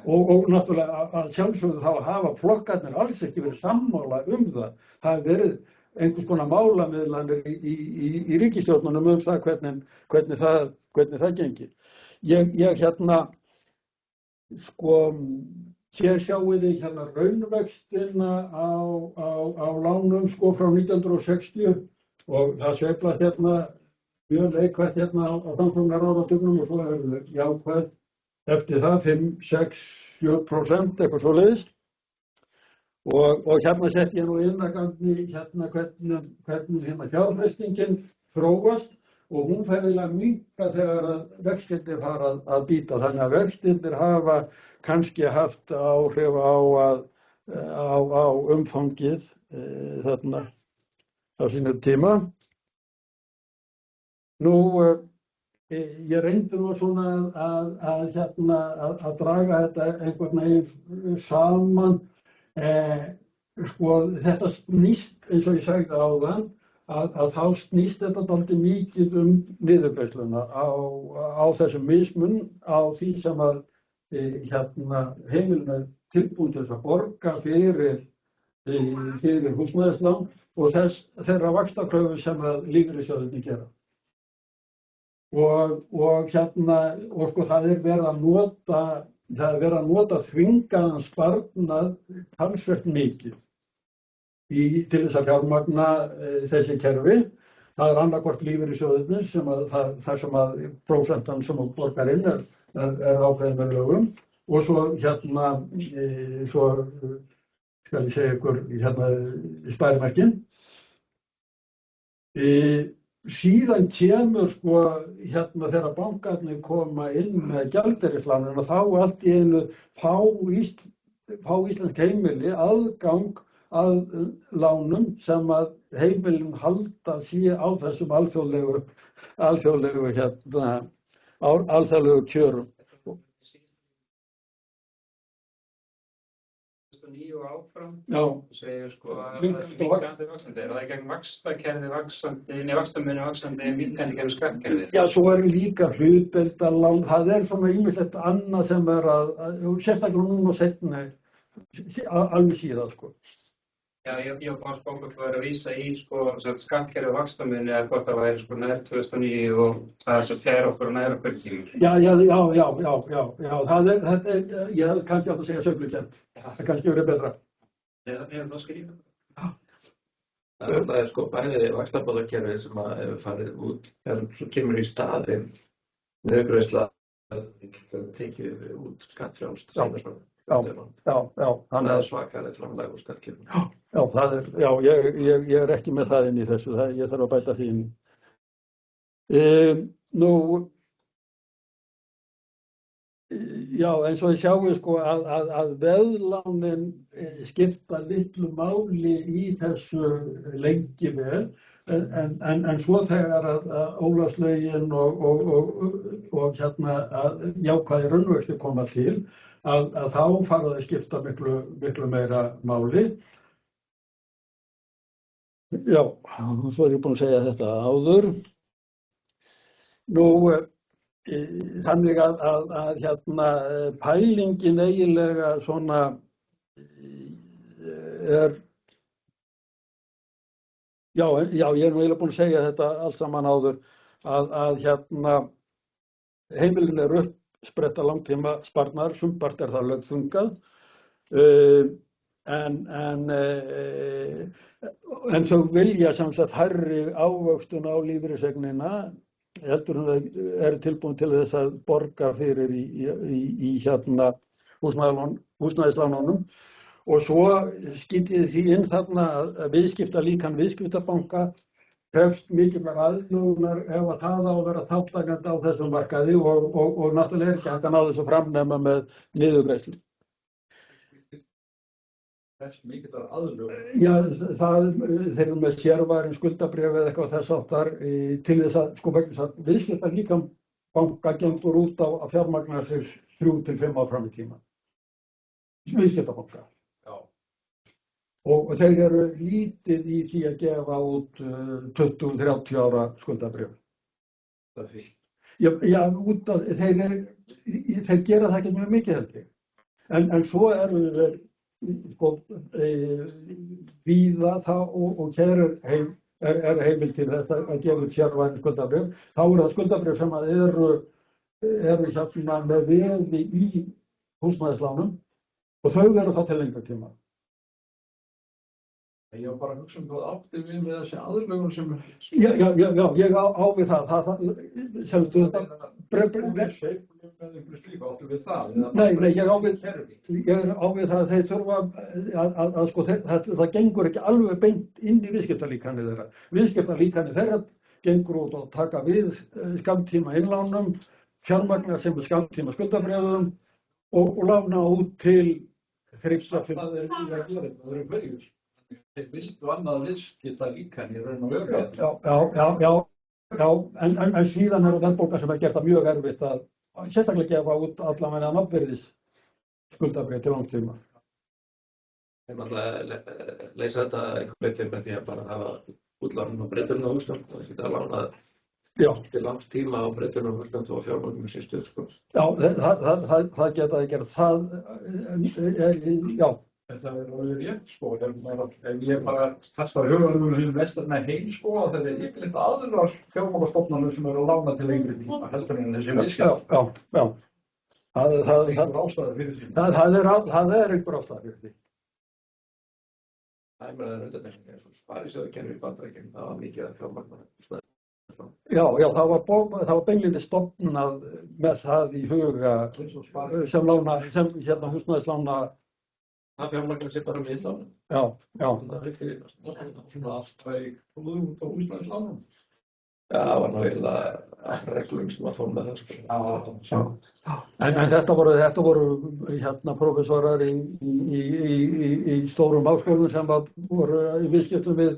Og náttúrulega að sjálfsögðu þá hafa flokkarnir alls ekki verið sammála það. Það hefur verið einhvers konar málamiðlanir í ríkisstjórnunum það hvernig það gengi. Ég hérna, sko, hér sjáum við hérna raunvextina á lánum sko frá 1960 og það sveiflast hérna mjög leikvætt hérna á framkomnar áratugnum og svo hefur þau jákvætt eftir það 5, 6, 7% eitthvað svoleiðis. Og hérna sett ég nú inn að gangi hérna hvernig hérna fjárfestingin þróast og hún fer eiginlega að minnka þegar að vextirnir fara að bíta. Þannig að vextirnir hafa kannski haft áhrif á á umfangið þarna á sínum tíma. Nú, ég reyndi nú svona að draga þetta einhvern veginn saman. Sko, þetta snýst, eins og ég sagði áðan, að þá snýst þetta dálítið mikið niðurgreiðsluna á þessum mismun á því sem að heimilin tilbúin til að borga fyrir húsnæðislán og þeirra vaxtakröfu sem að lífeyrissjóðirnir gera. Og sko það er verið að nota þvingaðan sparnað talsvert mikið til þess að fjármagna þessi kerfi. Það er annaðhvort lífeyrissjóðirnir þar sem að prósentan sem þú borgar inn er ákveðin með lögum og svo svo skal ég segja ykkur sparimerkin. Síðan kemur sko þegar bankarnir koma inn með gjaldeyrislánin og þá allt í einu fá íslensk heimili aðgang að lánum sem að heimilin halda sé á þessum alþjóðlegu kjörum. 2009 og áfram. Já. Segir sko að það er minnkandi vaxandi. Er það í gegn vaxtakerfi vaxandi, vaxtamunur vaxandi, minnkandi gegn skattkerfi? Já, svo er líka hlutdeildarlán. Það er svona ýmislegt annað sem er sérstaklega núna seinna alveg síðan sko. Já, ég var bara spáð að vera að vísa í sko skattkerfi vaxtamunur eða hvort það væri sko nær 2009 og það er svo fjær okkur og nær okkur tímur. Já, þetta er, ég hefði kannski átt að segja söglukennt. Það kannski verið betra. Nei, það skrifa. Það er sko bæði vaxtabótakerfið sem að hefur farið út, svo kemur í staðinn niðurgreiðsla að tekið út skattfrjálst. Já. Það er svakalegt framlag úr skattkerfinu. Ég er ekki með það inn í þessu, ég þarf að bæta því inn. Nú, já, eins og ég sjáu sko að veðlánin skipta litlu máli í þessu lengi vel, en svo þegar að Ólafslögin og jákvæðir raunvextir koma til, að þá fara það að skipta miklu meira máli. Já, svo er ég búinn að segja þetta áður. Nú, þannig að pælingin eiginlega svona já, ég er nú eiginlega búinn að segja þetta allt saman áður, að heimilin er uppspretta langtíma sparnaðar, sumpart er það lögþungað, en þau vilja sem sagt hærri ávöxtun á lífeyriseignina heldur hún eru tilbúin til þess að borga fyrir í húsnæðislánunum og svo skýtið því inn þarna að viðskiptalíkan viðskiptabanka krefst mikilvæg aðlögunar ef að það á að vera þátttakandi á þessum markaði og náttúrulega er ekki hægt að ná þessu fram nema með niðurgreiðslu. Krefst mikilvæg aðlögunar? Já, þeir eru með sérvarin skuldabréf eða eitthvað þess áttar til þess að, sko vegna þess að viðskiptalíkan banka gengur út á að fjármagna sig 3 til 5 ár fram í tíma. Viðskiptabanka. Og þeir eru lítið í því að gefa út 20-30 ára skuldabréf. Það er fyrir? Já, út af þeir gera það ekki mjög mikið held ég. En svo eru þeir sko víða það og hér er heimild til þess að gefa út sérvæn skuldabréf. Þá eru það skuldabréf sem að eru með veði í húsnæðislánum og þau eru þá til lengri tíma. Ég var bara að hugsa hvað átti við með þessi aðlögun sem... Já, ég á við það. Seldu þetta... Nei, ég á við það að þeir þurfa að sko, það gengur ekki alveg beint inn í viðskiptalíkanið þeirra. Viðskiptalíkanið þeirra gengur út að taka við skammtíma innlánum, fjármagna sem er skammtíma skuldabréfum og lána út til þriggja fimm. Það er ekki að gera, það eru hverjur. Þeir vildu annað viðskipta líka en í raun og veru. Já, en síðan eru verðbólga sem gert það mjög erfitt að sérstaklega gefa út allavega nafnvirðis skuldabréf til langs tíma. Þeir náttúrulega leysa þetta einhvern veginn með því að bara hafa útlánin á Bretunum og Ísland og það geta lánað til langs tíma á Bretunum og Ísland og fjármagnum sé stuð, sko. Já, það geta þið gert. Já. En það er alveg rétt, sko. Ef ég bara kasta huganum um vestrarna heim, sko, að það er yfirleitt aðrar fjármálastofnanir sem eru að lána til lengri tíma, heldur en þessi viðskipti. Já. Það er einhver ástæða fyrir því. Það er einhver ástæða fyrir því. Það er með það undantekning eins og sparisjóðakerfi í Bandaríkjunum, það var mikið að fjármagna. Já, það var beinlínis stofnað með það í huga sem húsnæðislána. Það fjármagnar sér bara með lánum. Já. Það er ekki svona alltaf í út á húsnæðislánum. Já, það var nú eiginlega reglum sem að fór með það, sko. En þetta voru prófessorar í stórum háskólum sem voru í viðskiptum við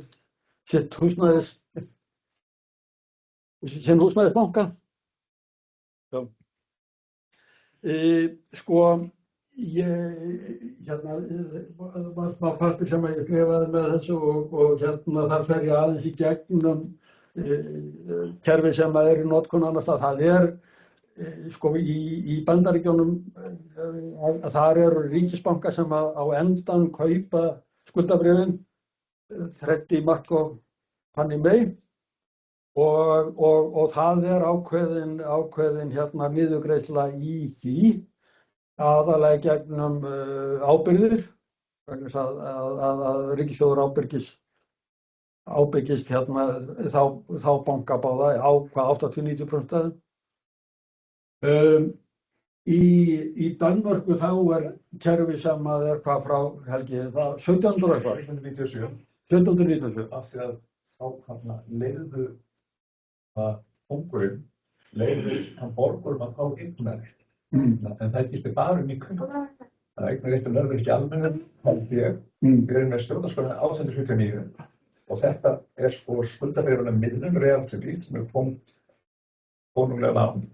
sinn húsnæðisbanka. Já. Sko, var smá pappír sem ég skrifaði með þessu og þar fer ég aðeins í gegnum kerfi sem er í notkun annars staðar. Það er sko í Bandaríkjunum þar eru ríkisbankar sem á endan kaupa skuldabréfin, Freddie Mac og Fannie Mae og það er ákveðin niðurgreiðsla í því aðallega gegnum ábyrgðir vegna þess að ríkissjóður ábyrgist þá banka báða á hvað 80-90% stöðum. Í Danmörku þá er kerfi sem er hvað frá Helgi, 1797. 1797. Af því að þá leiðu að kóngurinn hann borgur að fá eignarétt. En það gilti bara í kringum. Það eignaréttur verður ekki almenn, held ég. Við erum með stjórnarskrána 1879 og þetta er sko skuldabréfunum miðlun realkredit sem er konunglega lán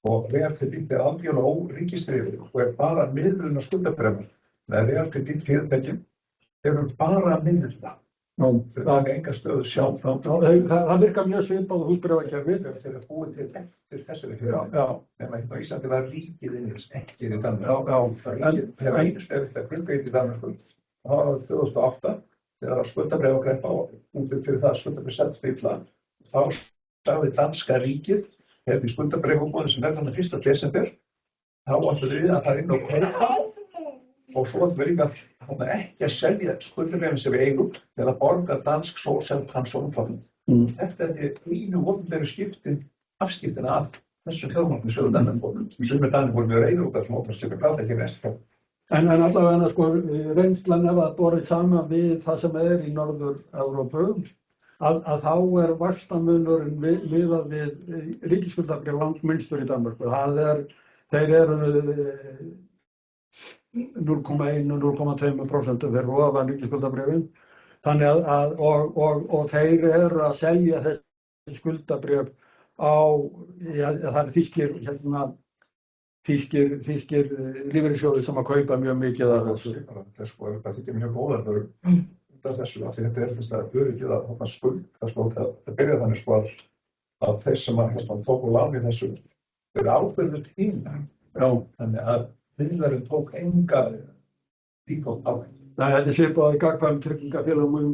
og realkredit er algjörlega óríkistrifið og er bara miðlun af skuldabréfum. Realkredit fyrirtækjum eru bara miðluna. Það er enga stöðu sjálf. Það virkar mjög svipað á húsbréfakerfi. Þeir eru búið til eftir þessari fyrirtæki. Nema hérna á Íslandi var ríkið innins ekki í Danmörku. Þegar einst er þetta grundveit í Danmörku. Það var 2008 þegar það skuldabréfakreppa út fyrir það að skuldabréf settist illa. Þá sagði danska ríkið hefði skuldabréfaútboði sem verður þannig 1. desember. Þá ætluðu við að fara inn og kaupa og svo ætluðu við líka ekki að selja skuldabréfin sem við eigum til að borga dansk sósíalpensionsfond. Þetta er einu opinberu afskiptin af þessum fjármagni sögu Danmörku. Sumir Danir voru mjög reiður út af svona sem við gráta ekki veist. En allavega sko reynslan ef að borið saman við það sem er í Norður-Evrópu að þá er vaxtamunurinn miðað við ríkisskuldabréf langminnstur í Danmörku. Þeir eru 0,1–0,2% fyrir ofan ríkisskuldabréfin. Þannig og þeir eru að selja þessi skuldabréf það er þýskir lífeyrissjóðir sem að kaupa mjög mikið af þessu. Það þykir mjög góðar út af þessu af því þetta er þess að öryggið að skuld. Það byrjaði þannig að þeir sem tóku lán í þessu eru ábyrgður tíma. Þannig að miðlarinn tók enga díkótt á þeim. Þetta er svipað í gagnkvæmum tryggingafélögum en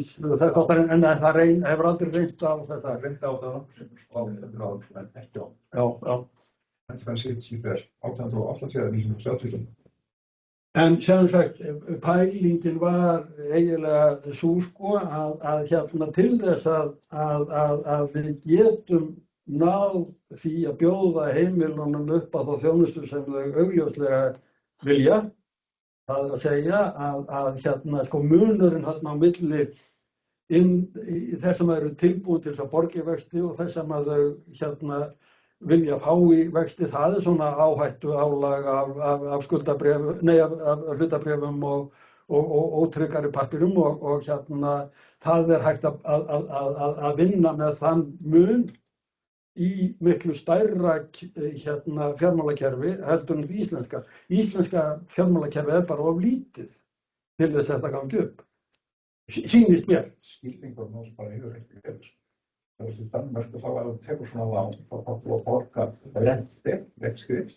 það hefur aldrei reynt á þetta. Reynt á það en ekki á. Já. Þetta fann sitt síðan 1880 eða 1970. En sem sagt, pælingin var eiginlega sú sko að til þess að við getum náð því að bjóða heimilunum upp á þá þjónustu sem þau augljóslega vilja. Það er að segja að sko munurinn á milli þess sem eru tilbúin til þess að borga vexti og þess sem að þau vilja fá í vexti, það svona áhættu álag af skuldabréfum, nei af hlutabréfum og ótryggari pappirum og það hægt að vinna með þann mun í miklu stærra fjármálakerfi heldur en því íslenska. Íslenska fjármálakerfi bara of lítið til þess að þetta gangi upp. Sýnist mér. Skilningur náttúrulega bara yfir ekki verið. Það er til Danmörku þá að þú tekur svona lán þá þú að borga rentskrið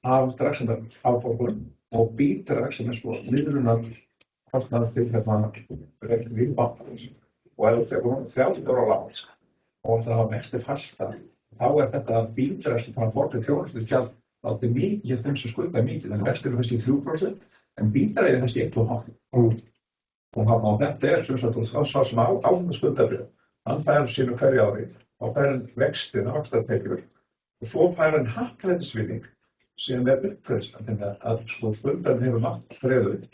af straxinnar afborgun og bídrag sem svo miðlunar kostnaður til viðbátt. Og ef þú tekur 30 ára lán og það var mestu fasta, þá þetta bídrag sem það borgar þjónustugjald látið mikið þeim sem skulda mikið. Þannig vextir eru þessi 3%, en bídrag er þessi 1,5%. Og þetta sem sagt, sá sem á skuldabréf, hann fær sínu hverju ári og fær hann vextina, vaxtatekjur og svo fær hann happdrættisvinning sem uppgreiðsla, þannig að skuldarinn hefur mátt greiða upp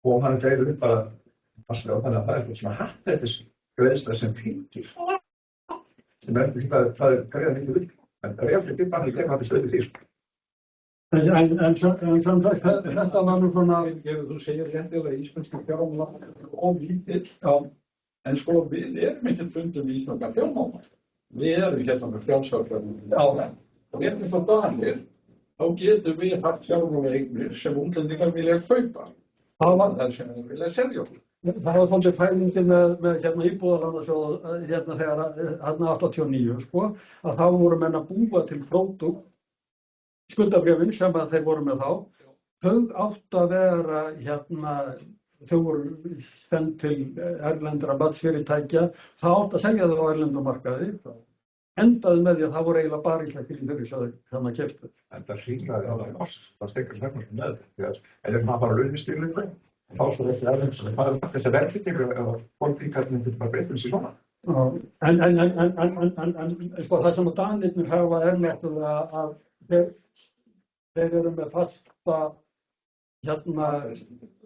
og hann greiður upp að passlega, þannig að það er svona happdrættisgreiðsla sem fylgir sem ekki það greiða mikið upp, en það er ekki bara ekki að stöðu því. En samtækt, þetta var nú svona... Þú segir réttilega að íslenska fjármála of lítill, en sko við erum ekki bundin í íslenska fjármála. Við erum með frjálsfjármála. Og rétt eins og Danir, þá getum við haft fjármálaeignir sem útlendingar vilja kaupa. Það er sem við vilja selja okkur. Það var svolítið pælingin með íbúðalánasjóð þegar 89, sko, að þá voru menn að búa til pródúkt skuldabréfin sem að þeir voru með þá, þau áttu að vera þau voru send til erlendra matsfyrirtækja, það áttu að selja þau á erlendum markaði, endaði með því að það voru eiginlega bara íslenskir í fyrir sem að keyptu. En það sýnlaði alveg oss, það stekur þarna sem með því að það bara launastýrlingu, þá svo þessi erlends, þessi verðlíkingu eða fólkíkarnir til bara breytum sér svona. En það sem að Danirnir hafa náttúrulega að þeir eru með fasta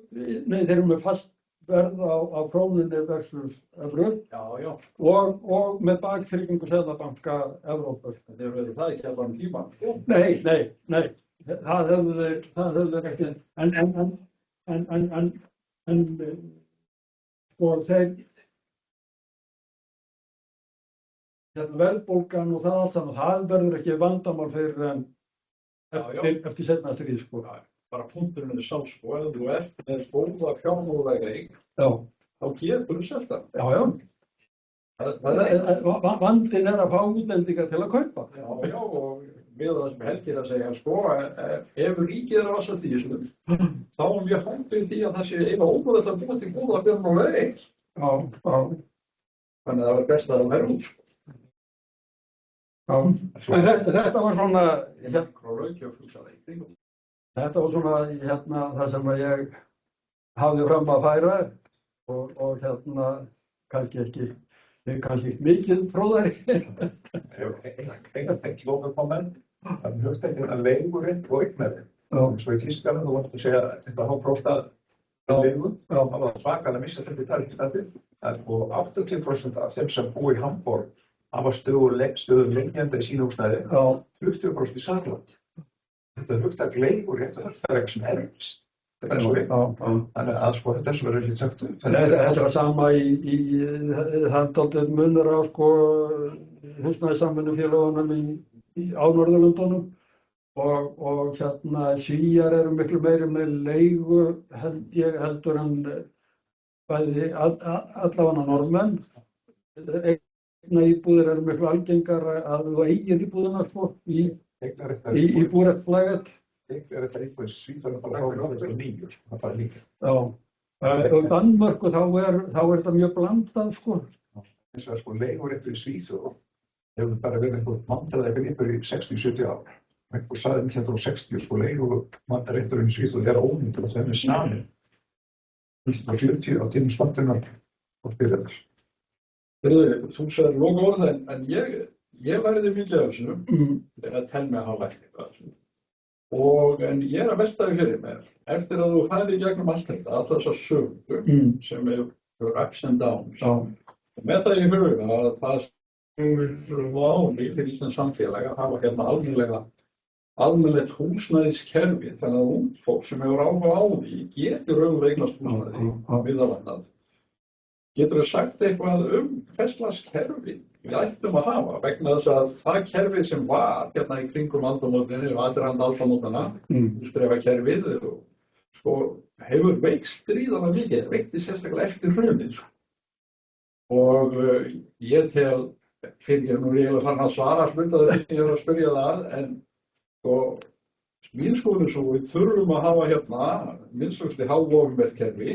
þeir eru með fast verð á krónunni versus evru og með baktryggingu Seðlabanka Evrópu. Þeir eru það ekki allan tímann. Nei, það höfðu þeir ekki, en sko þeir verðbólgan og það allt saman, það verður ekki vandamál fyrir en eftir seinna stríð, sko. Bara punkturinn er sá, sko, ef þú ert með góða fjármálaeign, þá getur þú selt það. Vandinn er að fá útlendingar til að kaupa. Já, og við það sem Helgi er að segja, sko, ef ríkið er að vassa því, þá mjög hægt því að það sé eiginlega ómögulegt að búa til góða fjármálaeign. Þannig að það var best að það væri út, sko. Þetta var svona það sem ég hafði fram að færa og kannski ekki mikið próðari. Eitt lókakomment, það hugtækir að leigurinn og eignarinn. Svo í Þýskalandi þú vant að segja þetta hálfpróstað leigu, það var svakalega misjafnt í talistandi og 80% af þeim sem búi í Hamborg hafa stöðum lengjandi í sínu húsnæði, 20% í Saarland. Þetta hugtak leigur rétt og það ekki sem erfist. Það er svo við. Þannig að sko þetta sem ekki sagt um. Þetta er sama í handaldið munur á sko húsnæðissamvinnufélögunum á Norðurlöndunum og Svíar eru miklu meiri með leigu heldur en bæði allavega Norðmenn. Íbúðir eru miklu algengar að þú eigir íbúðina sko í búrættlægð. Þetta íbúð Svíþjóð bara árið 2009, það bara líka. Og Danmörku þá er þetta mjög blandað sko. Þess að sko leiguréttur í Svíþjóð hefur bara verið einhver vandræði í 60-70 ár. Einhver sagði 1960 sko leigurétturinn í Svíþjóð er ónýtur og það er snarinn. 1940 á tímum stofnunar og styrjaðar. Þú sagði loka orð en ég lærði mikið af þessu þegar að telja mig að lækna. En ég er að veltaði fyrir mér, eftir að þú færi í gegnum allt þetta, alltaf þessar sögur sem eru ups and downs, með það í huga að það váni fyrir Íslands samfélag að hafa hérna almennilegt húsnæðiskerfi þannig að ungt fólk sem hefur áhuga á því getur raunverulega eignast húsnæði viðalannað. Getur þú sagt eitthvað hvers slags kerfi við ættum að hafa vegna þess að það kerfi sem var hérna í kringum aldamótin og aðdraganda aldamótanna, húsbréfakerfið, sko, hefur veikst gríðarlega mikið, veikti sérstaklega eftir hrunið. Og ég tel, ég er nú eiginlega farin að svara hluta þegar ég er að spyrja það, en sko, mín skoðun er svo, við þurfum að hafa hérna minnst háofnverkkerfi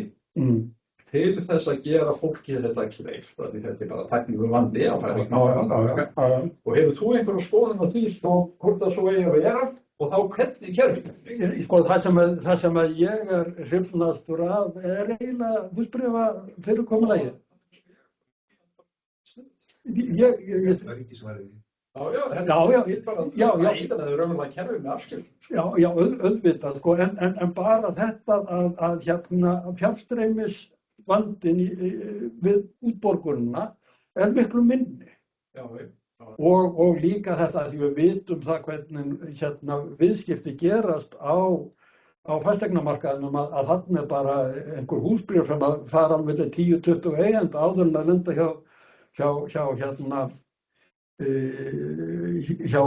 til þess að gera fólki þetta kleift, því þetta er bara tæknilegur vandi að færa og hefur þú einhverja skoðun á því hvort það svo eigi að vera og þá hvernig kerfi? Sko, það sem að ég er hrifnastur af er eiginlega húsbréfa fyrirkomulagið. Það er ekki svarið. Já, það er raunverulega kerfi með afskiptum. Já, auðvitað, sko, en bara þetta að hérna fjárstreymisvandinn við útborgunina er miklu minni. Og líka þetta að við vitum það hvernig hérna viðskipti gerast á fasteignamarkaðinum að þarna er bara einhver húsbréf sem að fara á milli 10-20 eigenda áður en að lenda hjá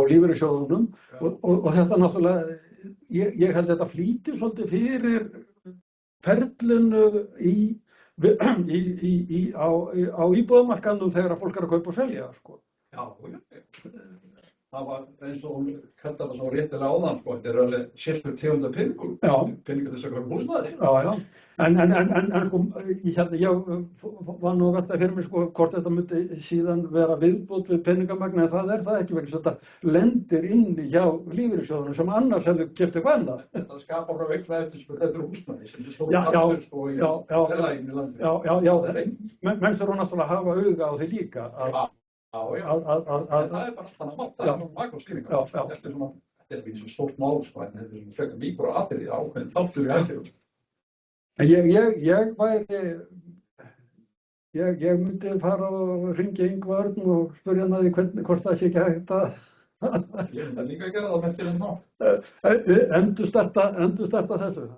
lífeyrissjóðunum og þetta náttúrulega, ég held þetta flýtir svolítið fyrir ferlinu á íbúðamarkaðnum þegar að fólk er að kaupa og selja, sko. Já, það var eins og hún kallar það svo réttilega áðan, sko, þetta er alveg sérstök tegunda peningum, peningur þess að kaupa húsnæði. Já, en sko, ég var nú að velta fyrir mig, sko, hvort þetta myndi síðan vera viðbót við peningamagn, en það er það ekki vegna þess að þetta lendir inni hjá lífeyrissjóðunum sem annars hefur keypt eitthvað annað. Þetta skapar frá aukna eftir húsnæði sem er stór aftur, sko, í félaginu í landinu. Já, menn þurfa náttúrulega að hafa auga á því líka að en það er bara alltaf að máta, það er nú makroskýringar. Þetta er ekki svo stórt mál, sko, en þetta er svona frekar mikroatriði ákveðin þáttur í aðgerðum. En ég myndi fara og hringja Ingvar Örn og spyrja hann að því hvort það sé ekki hægt að Ég myndi líka að gera það með til enn þá. Endurstarta þessu.